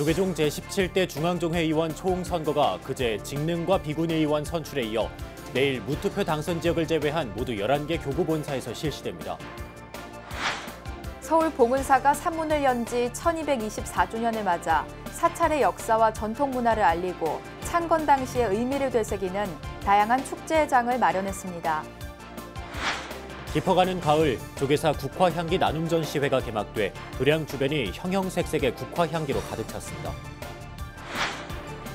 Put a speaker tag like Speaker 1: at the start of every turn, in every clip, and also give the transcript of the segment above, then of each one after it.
Speaker 1: 조계종 제17대 중앙종회의원 총선거가 그제 직능과 비군의원 선출에 이어 내일 무투표 당선 지역을 제외한 모두 11개 교구 본사에서 실시됩니다.
Speaker 2: 서울 봉은사가 산문을 연 지 1224주년을 맞아 사찰의 역사와 전통 문화를 알리고 창건 당시의 의미를 되새기는 다양한 축제의 장을 마련했습니다.
Speaker 1: 깊어가는 가을, 조계사 국화향기 나눔 전시회가 개막돼 도량 주변이 형형색색의 국화향기로 가득 찼습니다.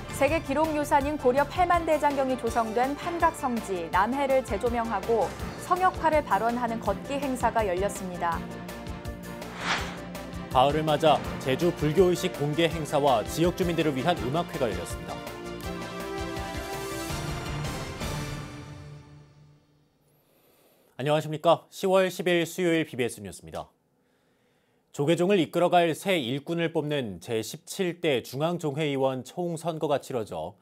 Speaker 2: 세계 기록유산인 고려 8만 대장경이 조성된 판각성지 남해를 재조명하고 성역화를 발원하는 걷기 행사가 열렸습니다.
Speaker 1: 가을을 맞아 제주 불교의식 공개 행사와 지역 주민들을 위한 음악회가 열렸습니다. 안녕하십니까. 10월 10일 수요일 BBS 뉴스입니다. 조계종을 이끌어갈 새 일꾼을 뽑는 제17대 중앙종회의원 총선거가 치러져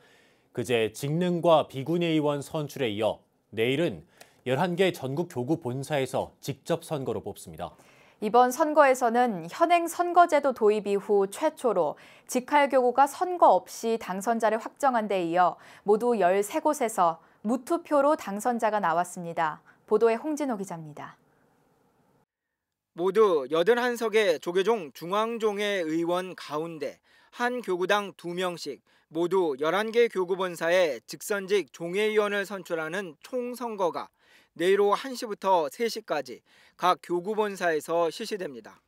Speaker 1: 그제 직능과 비군의원 선출에 이어 내일은 11개 전국 교구 본사에서 직접 선거로 뽑습니다.
Speaker 2: 이번 선거에서는 현행 선거제도 도입 이후 최초로 직할교구가 선거 없이 당선자를 확정한 데 이어 모두 13곳에서 무투표로 당선자가 나왔습니다. 보도에 홍진호 기자입니다.
Speaker 3: 모두 81석의 조계종 중앙종회 의원 가운데 한 교구당 2명씩 모두 11개 교구본사의 직선직 종회의원을 선출하는 총선거가 내일 오후 1시부터 3시까지 각 교구본사에서 실시됩니다.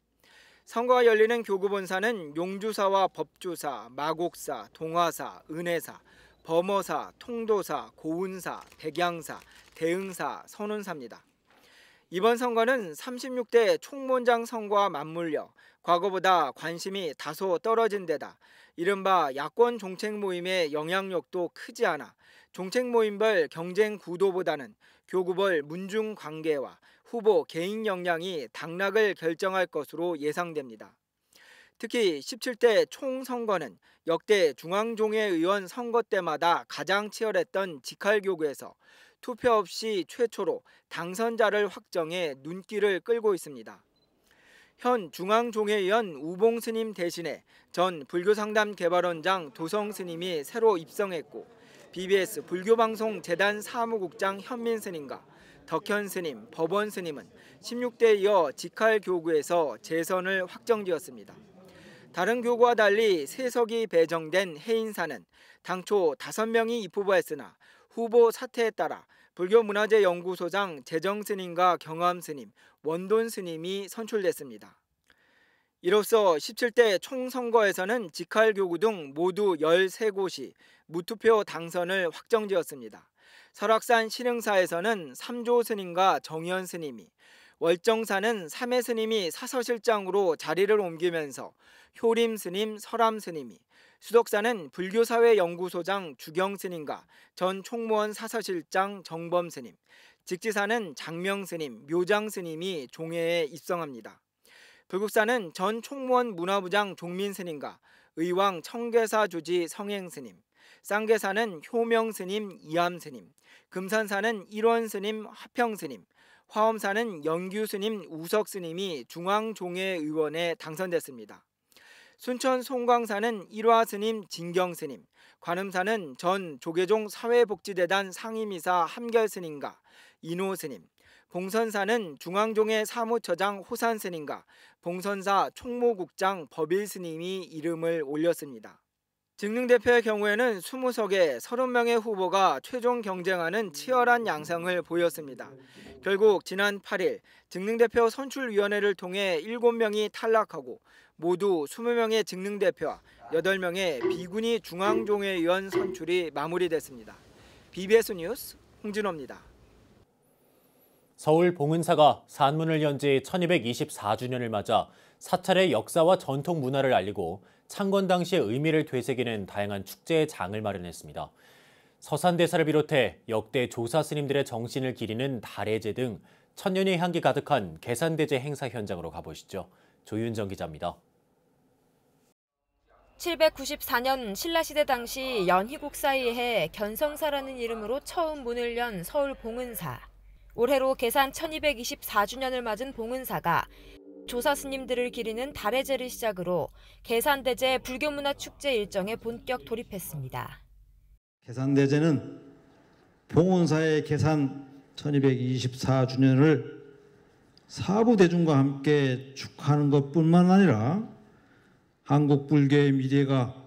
Speaker 3: 선거가 열리는 교구본사는 용주사와 법주사, 마곡사, 동화사, 은혜사, 범어사, 통도사, 고운사, 백양사, 대흥사, 선운사입니다. 이번 선거는 36대 총무원장 선거와 맞물려 과거보다 관심이 다소 떨어진 데다 이른바 야권 정책 모임의 영향력도 크지 않아 정책 모임별 경쟁 구도보다는 교구별 문중 관계와 후보 개인 역량이 당락을 결정할 것으로 예상됩니다. 특히 17대 총선거는 역대 중앙종회의원 선거 때마다 가장 치열했던 직할교구에서 투표 없이 최초로 당선자를 확정해 눈길을 끌고 있습니다. 현 중앙종회의원 우봉스님 대신에 전 불교상담개발원장 도성스님이 새로 입성했고 BBS 불교방송재단 사무국장 현민스님과 덕현스님, 법원스님은 16대 이어 직할교구에서 재선을 확정지었습니다. 다른 교구와 달리 세석이 배정된 해인사는 당초 5명이 입후보했으나 후보 사퇴에 따라 불교문화재연구소장 재정스님과 경암스님, 원돈스님이 선출됐습니다. 이로써 17대 총선거에서는 직할교구 등 모두 13곳이 무투표 당선을 확정지었습니다. 설악산 신흥사에서는 삼조스님과 정현스님이, 월정사는 삼해스님이 사서실장으로 자리를 옮기면서 효림스님, 설암스님이, 수덕사는 불교사회연구소장 주경스님과 전 총무원 사서실장 정범스님, 직지사는 장명스님, 묘장스님이 종회에 입성합니다. 불국사는 전 총무원 문화부장 종민스님과 의왕 청계사 주지 성행스님, 쌍계사는 효명스님, 이암스님, 금산사는 일원스님, 화평스님, 화엄사는 영규스님, 우석스님이 중앙종회의원에 당선됐습니다. 순천 송광사는 일화스님, 진경스님, 관음사는 전 조계종 사회복지대단 상임이사 함결스님과 인호스님, 봉선사는 중앙종회 사무처장 호산스님과 봉선사 총무국장 법일스님이 이름을 올렸습니다. 직능대표의 경우에는 20석에 30명의 후보가 최종 경쟁하는 치열한 양상을 보였습니다. 결국 지난 8일 직능대표 선출위원회를 통해 7명이 탈락하고 모두 20명의 직능대표와 8명의 비군이 중앙종회의원 선출이 마무리됐습니다. BBS 뉴스 홍진호입니다.
Speaker 1: 서울 봉은사가 산문을 연 지 1224주년을 맞아 사찰의 역사와 전통 문화를 알리고 창건 당시의 의미를 되새기는 다양한 축제의 장을 마련했습니다. 서산대사를 비롯해 역대 조사 스님들의 정신을 기리는 달해제 등 천년의 향기 가득한 계산대제 행사 현장으로 가보시죠. 조윤정 기자입니다.
Speaker 4: 794년 신라시대 당시 연희국사에 해 견성사라는 이름으로 처음 문을 연 서울 봉은사. 올해로 계산 1224주년을 맞은 봉은사가 조사 스님들을 기리는 달해제를 시작으로 계산대제 불교문화축제 일정에 본격 돌입했습니다.
Speaker 5: 계산대제는 봉온사의 계산 1224주년을 사부대중과 함께 축하하는 것뿐만 아니라 한국 불교의 미래가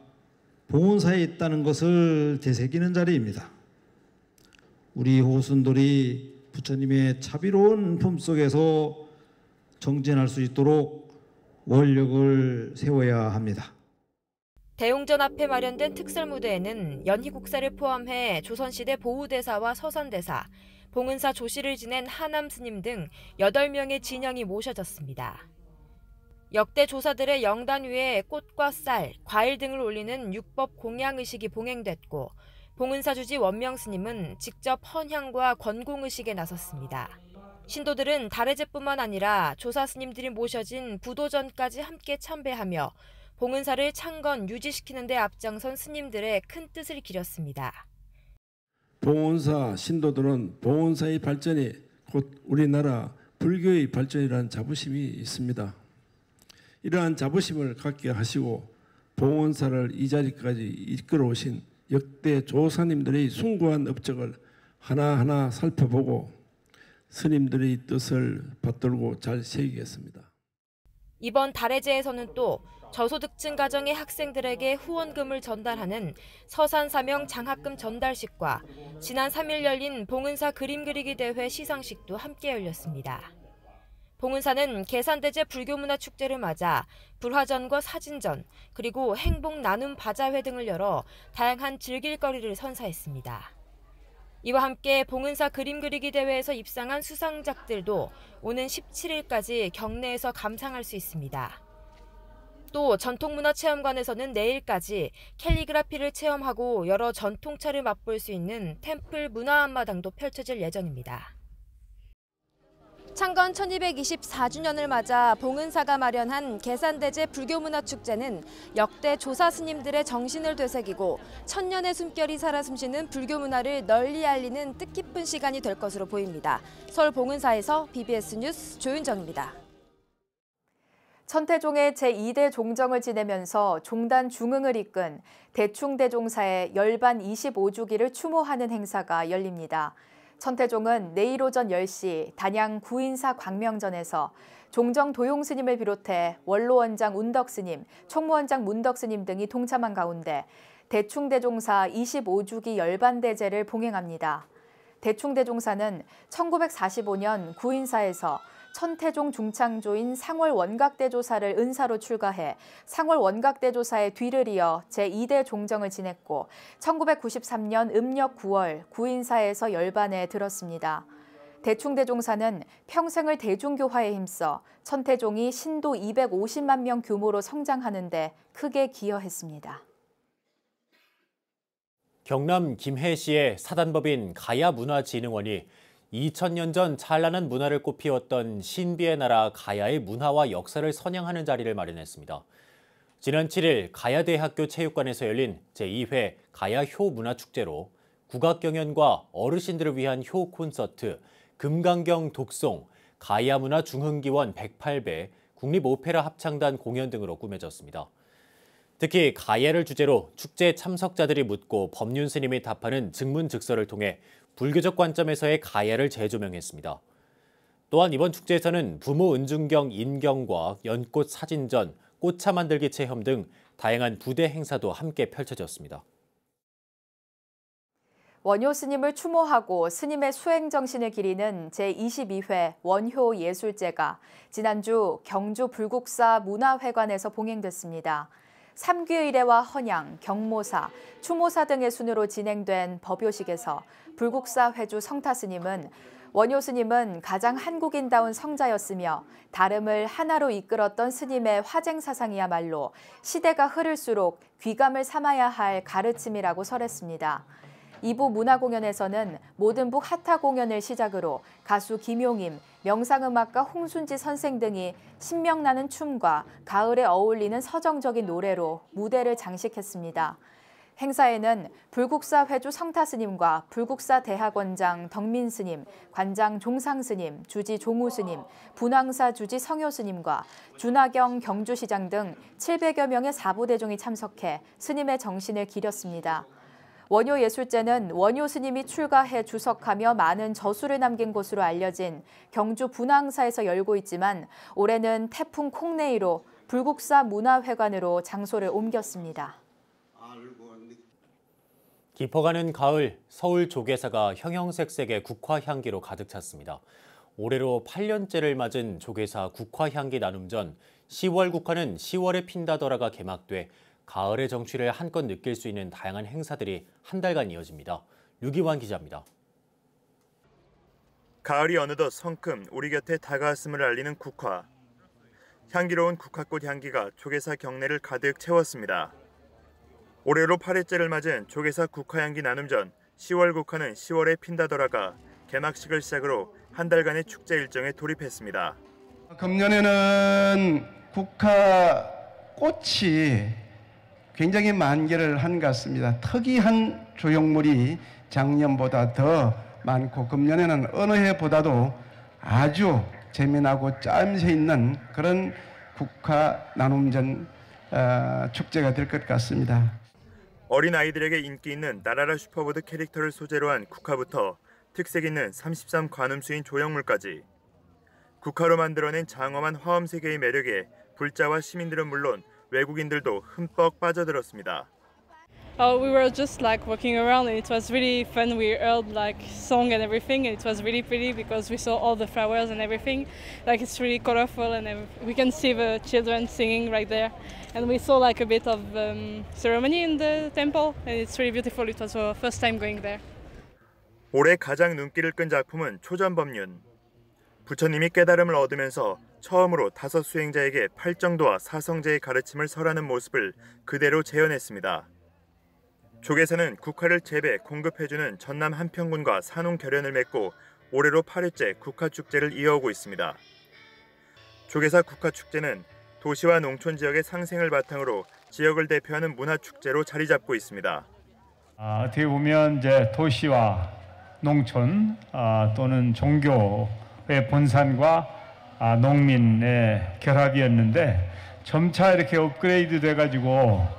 Speaker 5: 봉온사에 있다는 것을 되새기는 자리입니다. 우리 후손들이 부처님의 자비로운 품속에서 정진할 수 있도록 원력을 세워야 합니다.
Speaker 4: 대웅전 앞에 마련된 특설무대에는 연희국사를 포함해 조선시대 보우대사와 서산대사, 봉은사 조씨를 지낸 하남 스님 등 8명의 진영이 모셔졌습니다. 역대 조사들의 영단 위에 꽃과 쌀, 과일 등을 올리는 육법 공양의식이 봉행됐고 봉은사 주지 원명 스님은 직접 헌향과 권공의식에 나섰습니다. 신도들은 달해제뿐만 아니라 조사 스님들이 모셔진 부도전까지 함께 참배하며 봉은사를 창건, 유지시키는 데 앞장선 스님들의 큰 뜻을 기렸습니다.
Speaker 6: 봉은사 신도들은 봉은사의 발전이 곧 우리나라 불교의 발전이라는 자부심이 있습니다. 이러한 자부심을 갖게 하시고 봉은사를 이 자리까지 이끌어오신 역대 조사님들의 숭고한 업적을 하나하나 살펴보고 스님들의 뜻을 받들고 잘 새기겠습니다.
Speaker 4: 이번 달해제에서는 또 저소득층 가정의 학생들에게 후원금을 전달하는 서산사명 장학금 전달식과 지난 3일 열린 봉은사 그림 그리기 대회 시상식도 함께 열렸습니다. 봉은사는 계산대제 불교문화축제를 맞아 불화전과 사진전, 그리고 행복 나눔 바자회 등을 열어 다양한 즐길거리를 선사했습니다. 이와 함께 봉은사 그림 그리기 대회에서 입상한 수상작들도 오는 17일까지 경내에서 감상할 수 있습니다. 또 전통문화체험관에서는 내일까지 캘리그라피를 체험하고 여러 전통차를 맛볼 수 있는 템플 문화한마당도 펼쳐질 예정입니다. 창건 1224주년을 맞아 봉은사가 마련한 계산대제 불교문화축제는 역대 조사 스님들의 정신을 되새기고 천년의 숨결이 살아 숨쉬는 불교문화를 널리 알리는 뜻깊은 시간이 될 것으로 보입니다. 서울 봉은사에서 BBS 뉴스 조윤정입니다.
Speaker 2: 천태종의 제2대 종정을 지내면서 종단 중흥을 이끈 대충대종사의 열반 25주기를 추모하는 행사가 열립니다. 천태종은 내일 오전 10시 단양 구인사 광명전에서 종정 도용스님을 비롯해 원로원장 운덕스님, 총무원장 문덕스님 등이 동참한 가운데 대충대종사 25주기 열반대제를 봉행합니다. 대충대종사는 1945년 구인사에서 천태종 중창조인 상월 원각대조사를 은사로 출가해 상월 원각대조사의 뒤를 이어 제2대 종정을 지냈고 1993년 음력 9월 구인사에서 열반에 들었습니다. 대충대종사는 평생을 대중교화에 힘써 천태종이 신도 250만 명 규모로 성장하는 데 크게 기여했습니다.
Speaker 1: 경남 김해시의 사단법인 가야문화진흥원이 2000년 전 찬란한 문화를 꽃피웠던 신비의 나라 가야의 문화와 역사를 선양하는 자리를 마련했습니다. 지난 7일 가야대학교 체육관에서 열린 제2회 가야효 문화축제로 국악경연과 어르신들을 위한 효 콘서트, 금강경 독송, 가야문화 중흥기원 108배, 국립오페라 합창단 공연 등으로 꾸며졌습니다. 특히 가야를 주제로 축제 참석자들이 묻고 법륜 스님이 답하는 증문즉서를 통해 불교적 관점에서의 가야를 재조명했습니다. 또한 이번 축제에서는 부모 은중경 인경과 연꽃 사진전, 꽃차 만들기 체험 등 다양한 부대 행사도 함께 펼쳐졌습니다.
Speaker 2: 원효 스님을 추모하고 스님의 수행 정신을 기리는 제22회 원효 예술제가 지난주 경주 불국사 문화회관에서 봉행됐습니다. 삼귀의례와 헌양, 경모사, 추모사 등의 순으로 진행된 법요식에서 불국사 회주 성타 스님은 원효 스님은 가장 한국인다운 성자였으며 다름을 하나로 이끌었던 스님의 화쟁 사상이야말로 시대가 흐를수록 귀감을 삼아야 할 가르침이라고 설했습니다. 2부 문화공연에서는 모든북 하타 공연을 시작으로 가수 김용임, 명상음악가 홍순지 선생 등이 신명나는 춤과 가을에 어울리는 서정적인 노래로 무대를 장식했습니다. 행사에는 불국사 회주 성타 스님과 불국사 대학원장 덕민 스님, 관장 종상 스님, 주지 종우 스님, 분황사 주지 성효 스님과 준하경 경주시장 등 700여 명의 사부대종이 참석해 스님의 정신을 기렸습니다. 원효예술제는 원효 스님이 출가해 주석하며 많은 저수를 남긴 곳으로 알려진 경주 분황사에서 열고 있지만 올해는 태풍 콩네이로 불국사 문화회관으로 장소를 옮겼습니다.
Speaker 1: 깊어가는 가을, 서울 조계사가 형형색색의 국화향기로 가득 찼습니다. 올해로 8년째를 맞은 조계사 국화향기 나눔전 10월 국화는 10월에 핀다더라가 개막돼 가을의 정취를 한껏 느낄 수 있는 다양한 행사들이 한 달간 이어집니다. 류기환 기자입니다.
Speaker 7: 가을이 어느덧 성큼 우리 곁에 다가왔음을 알리는 국화. 향기로운 국화꽃 향기가 조계사 경내를 가득 채웠습니다. 올해로 8회째를 맞은 조계사 국화향기 나눔전 10월 국화는 10월에 핀다더라가 개막식을 시작으로 한 달간의 축제 일정에 돌입했습니다.
Speaker 8: 금년에는 국화 꽃이 굉장히 만개를 한 것 같습니다. 특이한 조형물이 작년보다 더 많고 금년에는 어느 해보다도 아주 재미나고 짜임새 있는 그런 국화 나눔전 축제가 될 것 같습니다.
Speaker 7: 어린아이들에게 인기 있는 나라라 슈퍼보드 캐릭터를 소재로 한 국화부터 특색 있는 33 관음수인 조형물까지 국화로 만들어낸 장엄한 화엄 세계의 매력에 불자와 시민들은 물론 외국인들도 흠뻑 빠져들었습니다.
Speaker 9: We were just like walking around and it was really fun. We heard like song and everything and it was really pretty because we saw all the flowers and everything. Like it's really colorful and we can see the children singing right there. And we saw like a bit of ceremony in the temple and it's really beautiful. It was our first time going there.
Speaker 7: 올해 가장 눈길을 끈 작품은 초전법륜. 부처님이 깨달음을 얻으면서 처음으로 5 수행자에게 팔정도와 사성제의 가르침을 설하는 모습을 그대로 재현했습니다. 조계사는 국화를 재배, 공급해주는 전남 한평군과 산홍 결연을 맺고 올해로 8회째 국화축제를 이어오고 있습니다. 조계사 국화축제는 도시와 농촌 지역의 상생을 바탕으로 지역을 대표하는 문화축제로 자리 잡고 있습니다.
Speaker 10: 어떻게 보면 이제 도시와 농촌 또는 종교의 본산과 농민의 결합이었는데 점차 이렇게 업그레이드 돼가지고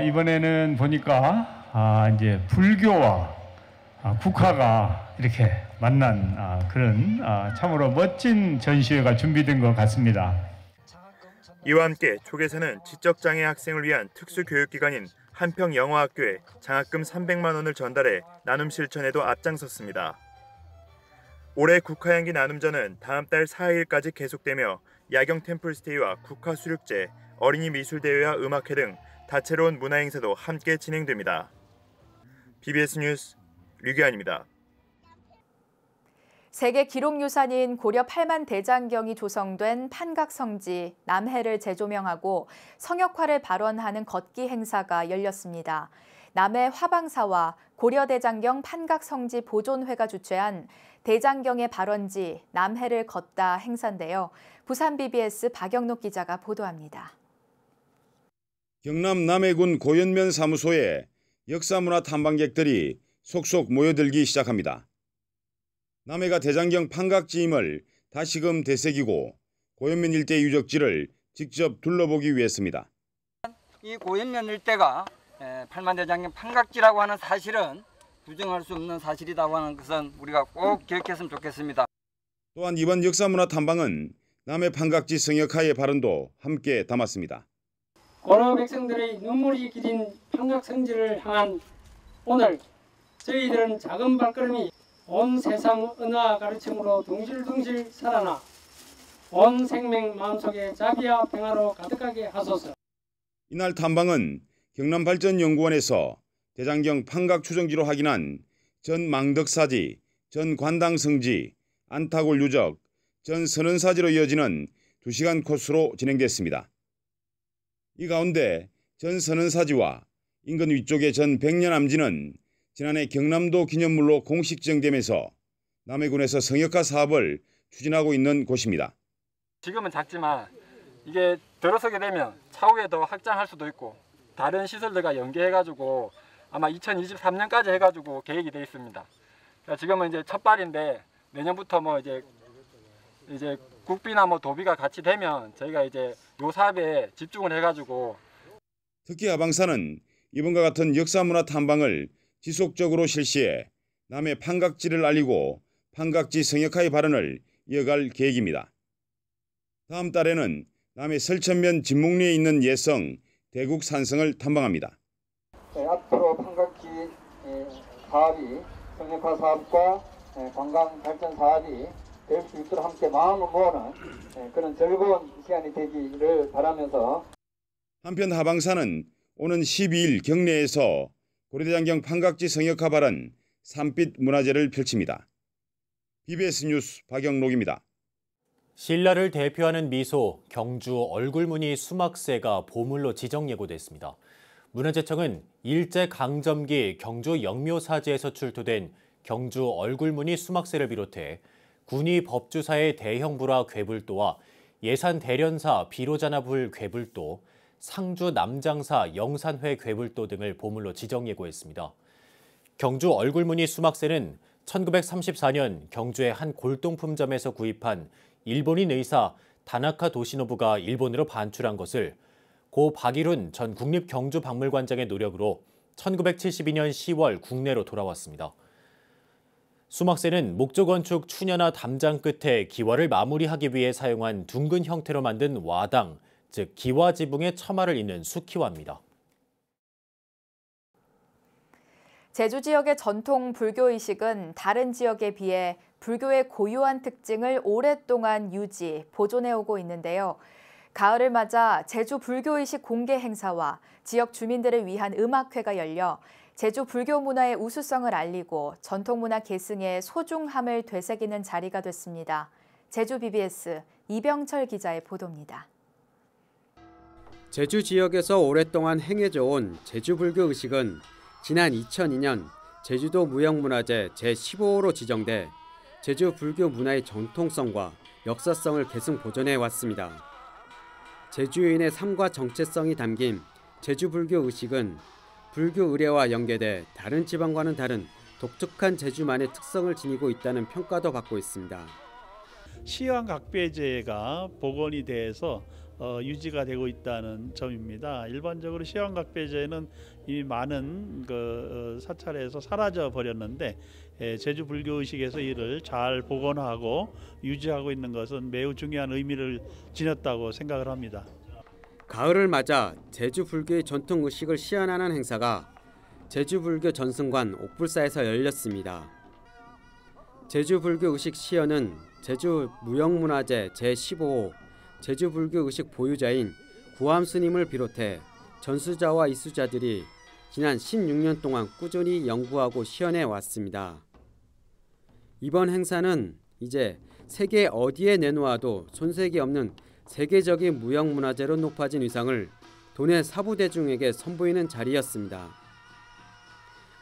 Speaker 10: 이번에는 보니까 이제 불교와 국화가 이렇게 만난 그런 참으로 멋진 전시회가 준비된 것 같습니다.
Speaker 7: 이와 함께 조계사는 지적장애 학생을 위한 특수교육기관인 한평영어학교에 장학금 300만 원을 전달해 나눔 실천에도 앞장섰습니다. 올해 국화향기 나눔전은 다음 달 4일까지 계속되며 야경 템플스테이와 국화 수륙제, 어린이 미술대회와 음악회 등 다채로운 문화행사도 함께 진행됩니다. BBS 뉴스 류기환입니다.
Speaker 2: 세계 기록유산인 고려 8만 대장경이 조성된 판각성지 남해를 재조명하고 성역화를 발원하는 걷기 행사가 열렸습니다. 남해 화방사와 고려대장경 판각성지 보존회가 주최한 대장경의 발원지 남해를 걷다 행사인데요. 부산 BBS 박영록 기자가 보도합니다.
Speaker 11: 경남 남해군 고연면 사무소에 역사문화 탐방객들이 속속 모여들기 시작합니다. 남해가 대장경 판각지임을 다시금 되새기고 고연면 일대 유적지를 직접 둘러보기 위해서입니다.
Speaker 12: 이 고연면 일대가 8만 대장경 판각지라고 하는 사실은 부정할 수 없는 사실이라고 하는 것은 우리가 꼭 기억했으면 좋겠습니다.
Speaker 11: 또한 이번 역사문화 탐방은 남해 판각지 성역화의 발언도 함께 담았습니다.
Speaker 13: 고려 백성들의 눈물이 기린 판각성지를 향한 오늘 저희들은 작은 발걸음이 온 세상 은하 가르침으로 둥실둥실 살아나 온 생명 마음속에 자비와 평화로 가득하게 하소서.
Speaker 11: 이날 탐방은 경남발전연구원에서 대장경 판각 추정지로 확인한 전 망덕사지, 전 관당성지, 안타골 유적, 전 선언사지로 이어지는 2시간 코스로 진행됐습니다. 이 가운데 전 선언사지와 인근 위쪽의 전 백년암지는 지난해 경남도 기념물로 공식 지정되면서 남해군에서 성역화 사업을 추진하고 있는 곳입니다.
Speaker 14: 지금은 작지만 이게 들어서게 되면 차후에 더 확장할 수도 있고 다른 시설들과 연계해가지고 아마 2023년까지 해가지고 계획이 돼 있습니다. 지금은 이제 첫 발인데 내년부터 뭐 이제 국비나 뭐 도비가 같이 되면 저희가 이제 요 사업에 집중을 해가지고
Speaker 11: 특히 하방사는 이번과 같은 역사문화 탐방을 지속적으로 실시해 남해 판각지를 알리고 판각지 성역화의 발언을 이어갈 계획입니다. 다음 달에는 남해 설천면 진목리에 있는 예성 대국 산성을 탐방합니다.
Speaker 12: 앞으로 판각지 사업이 성역화 사업과 관광 발전 사업이 될 수 있도록 함께 마음을 모으는 그런 즐거운 시간이 되기를 바라면서
Speaker 11: 한편 하방사는 오는 12일 경내에서 고려대장경 판각지 성역화 발언 산빛 문화제를 펼칩니다. BBS 뉴스 박영록입니다.
Speaker 1: 신라를 대표하는 미소, 경주 얼굴무늬 수막새가 보물로 지정 예고됐습니다. 문화재청은 일제강점기 경주 영묘사지에서 출토된 경주 얼굴무늬 수막새를 비롯해 군위 법주사의 대형불화 괴불도와 예산 대련사 비로자나불 괴불도, 상주 남장사 영산회 괴불도 등을 보물로 지정 예고했습니다. 경주 얼굴무늬 수막새는 1934년 경주의 한 골동품점에서 구입한 일본인 의사 다나카 도시노부가 일본으로 반출한 것을 고 박일훈 전 국립경주박물관장의 노력으로 1972년 10월 국내로 돌아왔습니다. 수막새는 목조건축 추녀나 담장 끝에 기와를 마무리하기 위해 사용한 둥근 형태로 만든 와당, 즉 기와지붕의 처마를 잇는 수키와입니다.
Speaker 2: 제주 지역의 전통 불교의식은 다른 지역에 비해 불교의 고유한 특징을 오랫동안 유지, 보존해오고 있는데요. 가을을 맞아 제주 불교의식 공개 행사와 지역 주민들을 위한 음악회가 열려 제주 불교 문화의 우수성을 알리고 전통문화 계승의 소중함을 되새기는 자리가 됐습니다. 제주 BBS 이병철 기자의 보도입니다.
Speaker 15: 제주 지역에서 오랫동안 행해져 온 제주 불교 의식은 지난 2002년 제주도 무형문화재 제15호로 지정돼 제주 불교 문화의 전통성과 역사성을 계승 보존해 왔습니다. 제주인의 삶과 정체성이 담긴 제주 불교 의식은 불교 의례와 연계돼 다른 지방과는 다른 독특한 제주만의 특성을 지니고 있다는 평가도 받고 있습니다.
Speaker 16: 시황각배제가 복원이 돼서 유지가 되고 있다는 점입니다. 일반적으로 시황각배제는 이미 많은 사찰에서 사라져 버렸는데 제주 불교의식에서 이를 잘 복원하고 유지하고 있는 것은 매우 중요한 의미를 지녔다고 생각을 합니다.
Speaker 15: 가을을 맞아 제주 불교의 전통 의식을 시연하는 행사가 제주 불교 전승관 옥불사에서 열렸습니다. 제주 불교 의식 시연은 제주 무형문화재 제15호 제주 불교 의식 보유자인 구암 스님을 비롯해 전수자와 이수자들이 지난 16년 동안 꾸준히 연구하고 시연해 왔습니다. 이번 행사는 이제 세계 어디에 내놓아도 손색이 없는 세계적인 무형문화재로 높아진 위상을 도내 사부대중에게 선보이는 자리였습니다.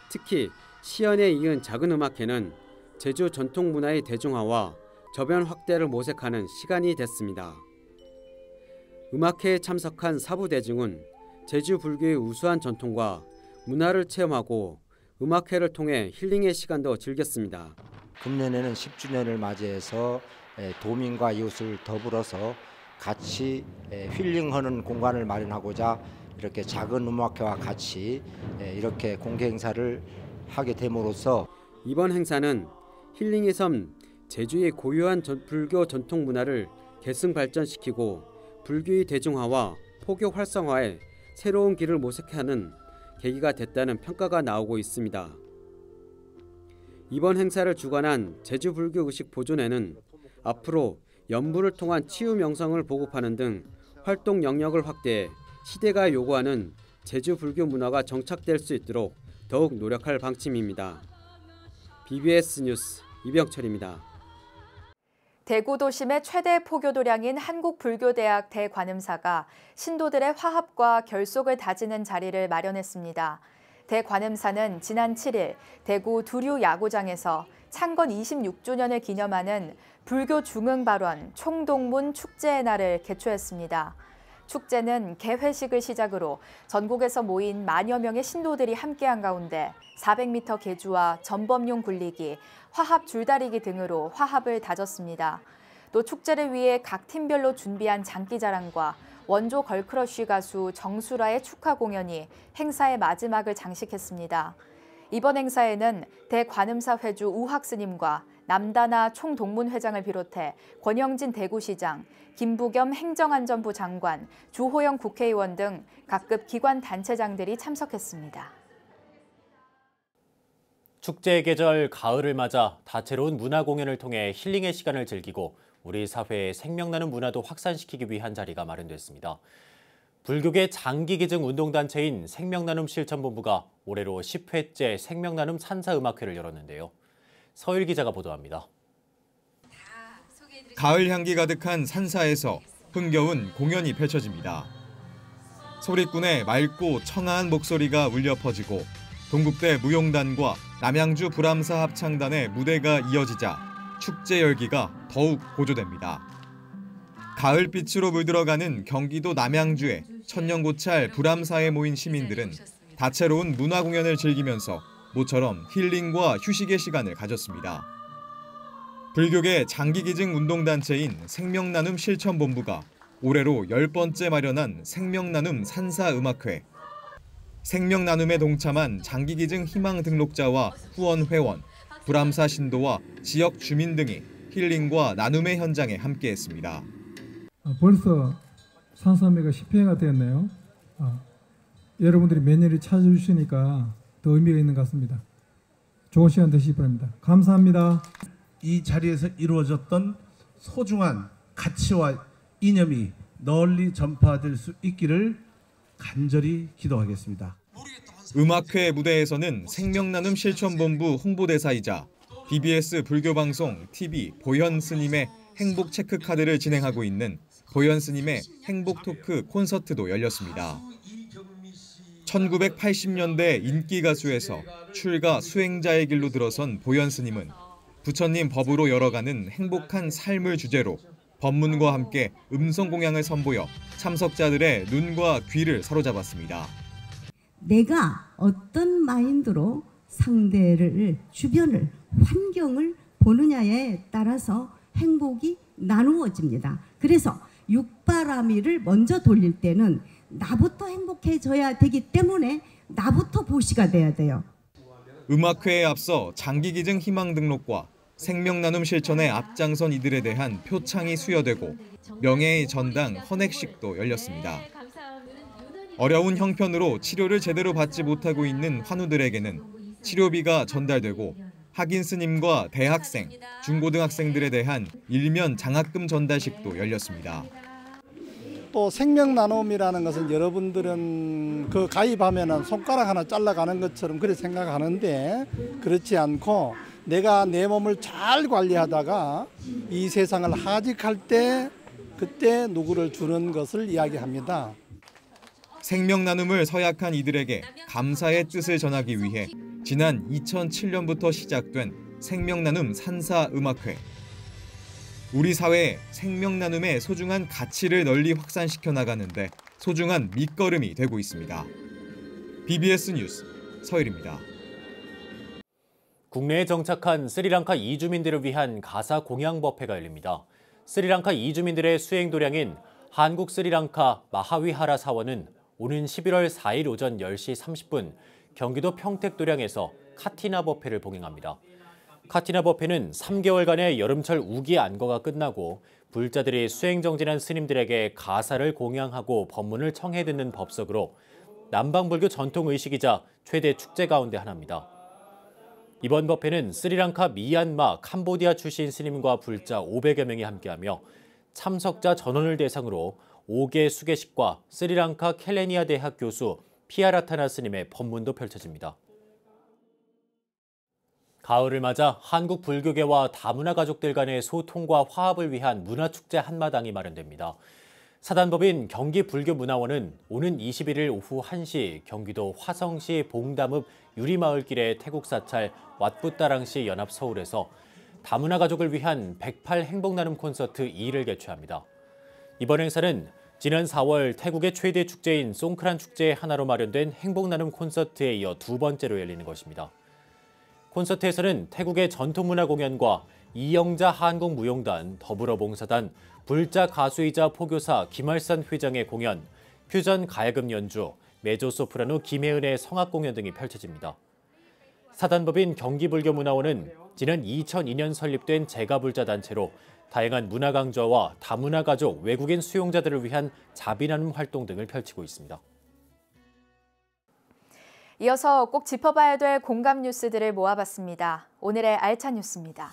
Speaker 15: 특히 시연에 이은 작은 음악회는 제주 전통문화의 대중화와 저변 확대를 모색하는 시간이 됐습니다. 음악회에 참석한 사부대중은 제주 불교의 우수한 전통과 문화를 체험하고 음악회를 통해 힐링의 시간도 즐겼습니다.
Speaker 17: 금년에는 10주년을 맞이해서 도민과 이웃을 더불어서 같이 힐링하는 공간을 마련하고자 이렇게 작은 음악회와 같이 이렇게 공개 행사를 하게 됨으로써
Speaker 15: 이번 행사는 힐링의 섬 제주의 고유한 불교 전통 문화를 계승 발전시키고 불교의 대중화와 포교 활성화에 새로운 길을 모색하는 계기가 됐다는 평가가 나오고 있습니다. 이번 행사를 주관한 제주 불교 의식 보존회는 앞으로 연부를 통한 치유 명성을 보급하는 등 활동 영역을 확대해 시대가 요구하는 제주 불교 문화가 정착될 수 있도록 더욱 노력할 방침입니다. BBS 뉴스 이병철입니다.
Speaker 2: 대구 도심의 최대 포교도량인 한국불교대학 대관음사가 신도들의 화합과 결속을 다지는 자리를 마련했습니다. 대관음사는 지난 7일 대구 두류 야구장에서 창건 26주년을 기념하는 불교 중흥발원 총동문 축제의 날을 개최했습니다. 축제는 개회식을 시작으로 전국에서 모인 만여 명의 신도들이 함께한 가운데 400m 계주와 전범용 굴리기, 화합 줄다리기 등으로 화합을 다졌습니다. 또 축제를 위해 각 팀별로 준비한 장기자랑과 원조 걸크러쉬 가수 정수라의 축하 공연이 행사의 마지막을 장식했습니다. 이번 행사에는 대관음사 회주 우학 스님과 남다나 총동문회장을 비롯해 권영진 대구시장, 김부겸 행정안전부 장관, 주호영 국회의원 등 각급 기관 단체장들이 참석했습니다.
Speaker 1: 축제의 계절 가을을 맞아 다채로운 문화 공연을 통해 힐링의 시간을 즐기고 우리 사회의 생명나는 문화도 확산시키기 위한 자리가 마련됐습니다. 불교계 장기기증 운동단체인 생명나눔 실천본부가 올해로 10회째 생명나눔 산사음악회를 열었는데요. 서일 기자가 보도합니다.
Speaker 18: 가을 향기 가득한 산사에서 흥겨운 공연이 펼쳐집니다. 소리꾼의 맑고 청아한 목소리가 울려 퍼지고 동국대 무용단과 남양주 불암사 합창단의 무대가 이어지자 축제 열기가 더욱 고조됩니다. 가을빛으로 물들어가는 경기도 남양주의 천년고찰 불암사에 모인 시민들은 다채로운 문화 공연을 즐기면서 모처럼 힐링과 휴식의 시간을 가졌습니다. 불교계 장기기증 운동단체인 생명나눔 실천본부가 올해로 10번째 마련한 생명나눔 산사음악회. 생명나눔에 동참한 장기기증 희망 등록자와 후원 회원, 불암사 신도와 지역 주민 등이 힐링과 나눔의 현장에 함께했습니다.
Speaker 19: 벌써 산사음회가 10회가 되었네요. 여러분들이 매년을 찾아주시니까 더 의미가 있는 것 같습니다. 좋은 시간 되시기 바랍니다. 감사합니다.
Speaker 20: 이 자리에서 이루어졌던 소중한 가치와 이념이 널리 전파될 수 있기를 간절히 기도하겠습니다.
Speaker 18: 음악회 무대에서는 생명나눔 실천본부 홍보대사이자 BBS 불교방송 TV 보현 스님의 행복 체크카드를 진행하고 있는 보현 스님의 행복 토크 콘서트도 열렸습니다. 1980년대 인기 가수에서 출가 수행자의 길로 들어선 보현 스님은 부처님 법으로 열어가는 행복한 삶을 주제로 법문과 함께 음성공양을 선보여 참석자들의 눈과 귀를 사로잡았습니다.
Speaker 21: 내가 어떤 마인드로 상대를, 주변을, 환경을 보느냐에 따라서 행복이 나누어집니다. 그래서 육바라밀을 먼저 돌릴 때는 나부터 행복해져야 되기 때문에 나부터 보시가 돼야 돼요.
Speaker 18: 음악회에 앞서 장기기증 희망 등록과 생명나눔 실천의 앞장선 이들에 대한 표창이 수여되고 명예의 전당 헌액식도 열렸습니다. 어려운 형편으로 치료를 제대로 받지 못하고 있는 환우들에게는 치료비가 전달되고 학인 스님과 대학생, 중고등학생들에 대한 일면 장학금 전달식도 열렸습니다.
Speaker 22: 또 생명나눔이라는 것은 여러분들은 그 가입하면은 손가락 하나 잘라가는 것처럼 그렇게 생각하는데 그렇지 않고 내가 내 몸을 잘 관리하다가 이 세상을 하직할 때 그때 누구를 주는 것을 이야기합니다.
Speaker 18: 생명나눔을 서약한 이들에게 감사의 뜻을 전하기 위해 지난 2007년부터 시작된 생명나눔 산사음악회. 우리 사회에 생명나눔의 소중한 가치를 널리 확산시켜 나가는데 소중한 밑거름이 되고 있습니다. BBS 뉴스 서일입니다.
Speaker 1: 국내에 정착한 스리랑카 이주민들을 위한 가사 공양법회가 열립니다. 스리랑카 이주민들의 수행 도량인 한국 스리랑카 마하위하라 사원은 오는 11월 4일 오전 10시 30분 경기도 평택도량에서 카티나 법회를 봉행합니다. 카티나 법회는 3개월간의 여름철 우기 안거가 끝나고 불자들이 수행정진한 스님들에게 가사를 공양하고 법문을 청해 듣는 법석으로 남방불교 전통의식이자 최대 축제 가운데 하나입니다. 이번 법회는 스리랑카, 미얀마, 캄보디아 출신 스님과 불자 500여 명이 함께하며 참석자 전원을 대상으로 5개 수계식과 스리랑카 켈레니아 대학 교수 피아라타나 스님의 법문도 펼쳐집니다. 가을을 맞아 한국 불교계와 다문화 가족들 간의 소통과 화합을 위한 문화축제 한마당이 마련됩니다. 사단법인 경기불교문화원은 오는 21일 오후 1시 경기도 화성시 봉담읍 유리마을길의 태국사찰 왓붓다랑시 연합서울에서 다문화 가족을 위한 108 행복나눔 콘서트 2를 개최합니다. 이번 행사는 지난 4월 태국의 최대 축제인 송크란 축제의 하나로 마련된 행복나눔 콘서트에 이어 두 번째로 열리는 것입니다. 콘서트에서는 태국의 전통문화 공연과 이영자 한국무용단, 더불어봉사단, 불자 가수이자 포교사 김할산 회장의 공연, 퓨전 가야금 연주, 메조소프라노 김혜은의 성악 공연 등이 펼쳐집니다. 사단법인 경기불교문화원은 지난 2002년 설립된 제가불자 단체로 다양한 문화 강좌와 다문화 가족, 외국인 수용자들을 위한 자비나눔 활동 등을 펼치고 있습니다.
Speaker 2: 이어서 꼭 짚어봐야 될 공감 뉴스들을 모아봤습니다. 오늘의 알찬 뉴스입니다.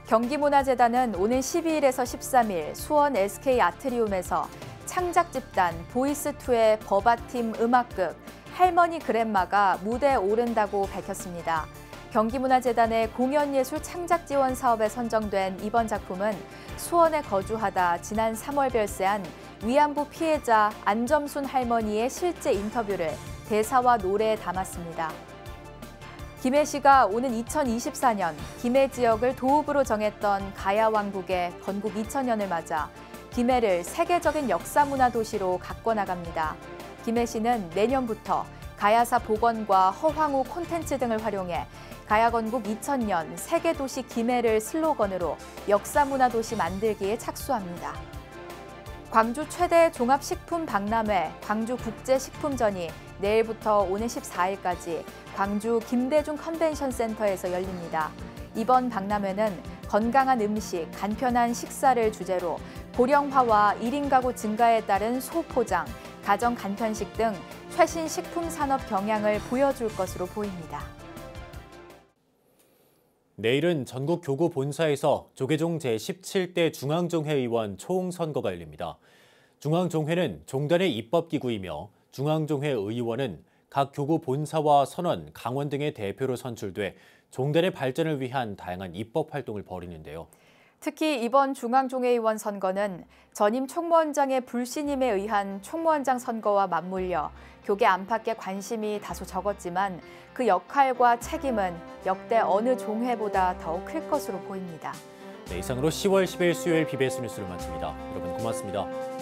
Speaker 2: 경기문화재단은 오는 12일에서 13일 수원 SK 아트리움에서 창작 집단 보이스2의 버바팀 음악극 할머니 그랜마가 무대에 오른다고 밝혔습니다. 경기문화재단의 공연예술 창작 지원 사업에 선정된 이번 작품은 수원에 거주하다 지난 3월 별세한 위안부 피해자 안점순 할머니의 실제 인터뷰를 대사와 노래에 담았습니다. 김해 씨가 오는 2024년 김해 지역을 도읍으로 정했던 가야왕국의 건국 2000년을 맞아 김해를 세계적인 역사문화 도시로 가꿔나갑니다. 김해 씨는 내년부터 가야사 복원과 허황후 콘텐츠 등을 활용해 가야건국 2000년 세계도시 김해를 슬로건으로 역사문화도시 만들기에 착수합니다. 광주 최대 종합식품 박람회 광주국제식품전이 내일부터 오는 14일까지 광주 김대중 컨벤션센터에서 열립니다. 이번 박람회는 건강한 음식, 간편한 식사를 주제로 고령화와 1인 가구 증가에 따른 소포장, 가정 간편식 등 최신 식품 산업 경향을 보여줄 것으로 보입니다.
Speaker 1: 내일은 전국 교구 본사에서 조계종 제17대 중앙종회 의원 총선거가 열립니다. 중앙종회는 종단의 입법기구이며 중앙종회 의원은 각 교구 본사와 선원, 강원 등의 대표로 선출돼 종단의 발전을 위한 다양한 입법 활동을 벌이는데요.
Speaker 2: 특히 이번 중앙종회 의원 선거는 전임 총무원장의 불신임에 의한 총무원장 선거와 맞물려 교계 안팎의 관심이 다소 적었지만 그 역할과 책임은 역대 어느 종회보다 더욱 클 것으로 보입니다.
Speaker 1: 네, 이상으로 10월 10일 수요일 BBS 뉴스를 마칩니다. 여러분 고맙습니다.